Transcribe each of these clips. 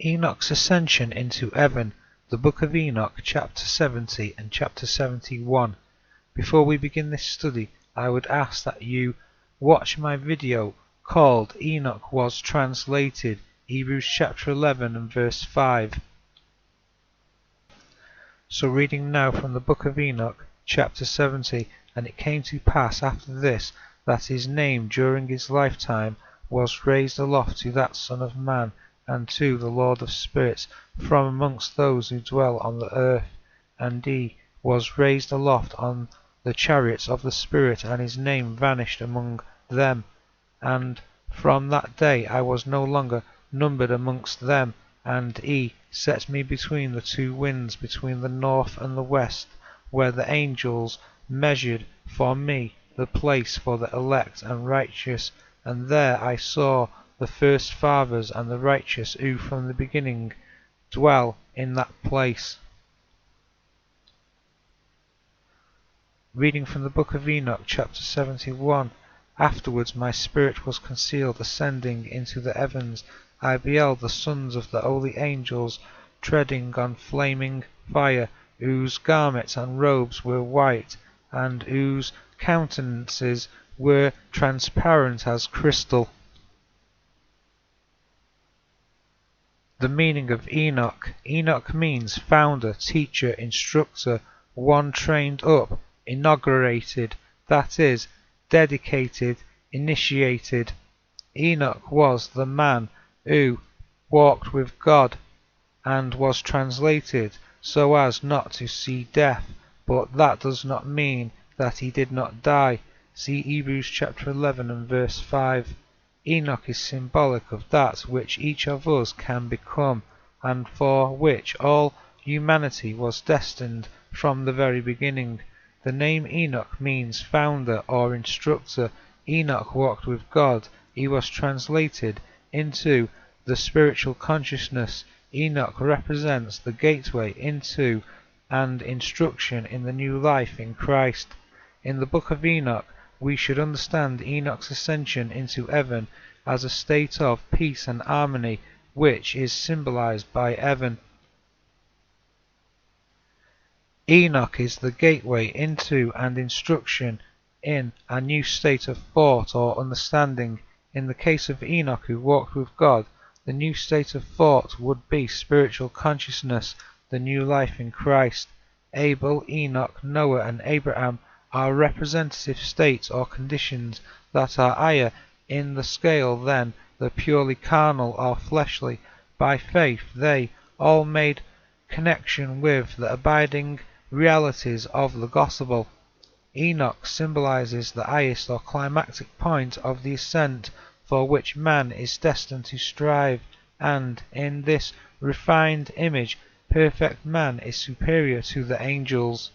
Enoch's Ascension into Heaven, the Book of Enoch, chapter 70 and chapter 71. Before we begin this study, I would ask that you watch my video called Enoch Was Translated, Hebrews chapter 11 and verse 5. So reading now from the Book of Enoch, chapter 70, and it came to pass after this, that his name during his lifetime was raised aloft to that Son of Man, and to the Lord of Spirits, from amongst those who dwell on the earth. And he was raised aloft on the chariots of the Spirit, and his name vanished among them. And from that day I was no longer numbered amongst them, and he set me between the two winds, between the north and the west, where the angels measured for me the place for the elect and righteous. And there I saw the first fathers and the righteous who from the beginning dwell in that place. Reading from the Book of Enoch, chapter 71. Afterwards my spirit was concealed, ascending into the heavens. I beheld the sons of the holy angels treading on flaming fire, whose garments and robes were white, and whose countenances were transparent as crystal. The meaning of Enoch. Enoch means founder, teacher, instructor, one trained up, inaugurated, that is, dedicated, initiated. Enoch was the man who walked with God and was translated so as not to see death, but that does not mean that he did not die. See Hebrews chapter 11 and verse 5. Enoch is symbolic of that which each of us can become, and for which all humanity was destined from the very beginning. The name Enoch means founder or instructor. Enoch walked with God. He was translated into the spiritual consciousness. Enoch represents the gateway into and instruction in the new life in Christ. In the Book of Enoch, we should understand Enoch's ascension into heaven as a state of peace and harmony, which is symbolized by heaven. Enoch is the gateway into and instruction in a new state of thought or understanding. In the case of Enoch, who walked with God, the new state of thought would be spiritual consciousness, the new life in Christ. Abel, Enoch, Noah, and Abraham are representative states or conditions that are higher in the scale than the purely carnal or fleshly. By faith they all made connection with the abiding realities of the gospel. Enoch symbolizes the highest or climactic point of the ascent for which man is destined to strive, and in this refined image perfect man is superior to the angels.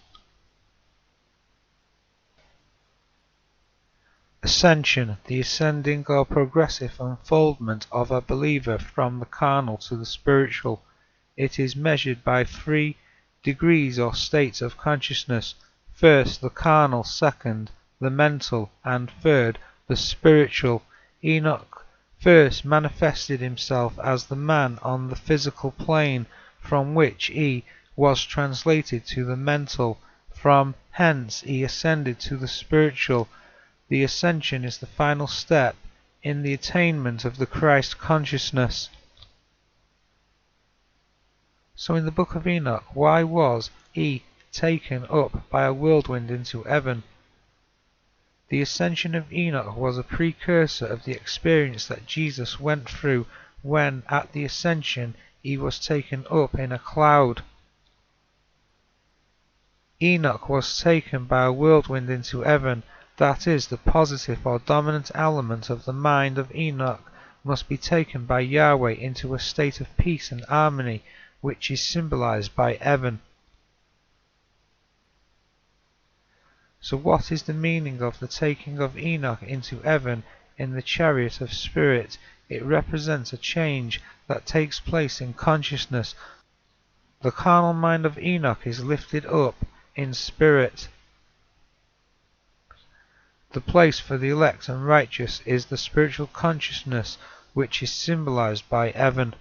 Ascension, the ascending or progressive unfoldment of a believer from the carnal to the spiritual. It is measured by 3 degrees or states of consciousness. First, the carnal; second, the mental; and third, the spiritual. Enoch first manifested himself as the man on the physical plane, from which he was translated to the mental. From hence he ascended to the spiritual. The ascension is the final step in the attainment of the Christ consciousness. So in the Book of Enoch, why was he taken up by a whirlwind into heaven? The ascension of Enoch was a precursor of the experience that Jesus went through when at the ascension he was taken up in a cloud. Enoch was taken by a whirlwind into heaven. That is, the positive or dominant element of the mind of Enoch must be taken by Yahweh into a state of peace and harmony, which is symbolized by heaven. So what is the meaning of the taking of Enoch into heaven in the chariot of spirit? It represents a change that takes place in consciousness. The carnal mind of Enoch is lifted up in spirit. The place for the elect and righteous is the spiritual consciousness, which is symbolized by heaven.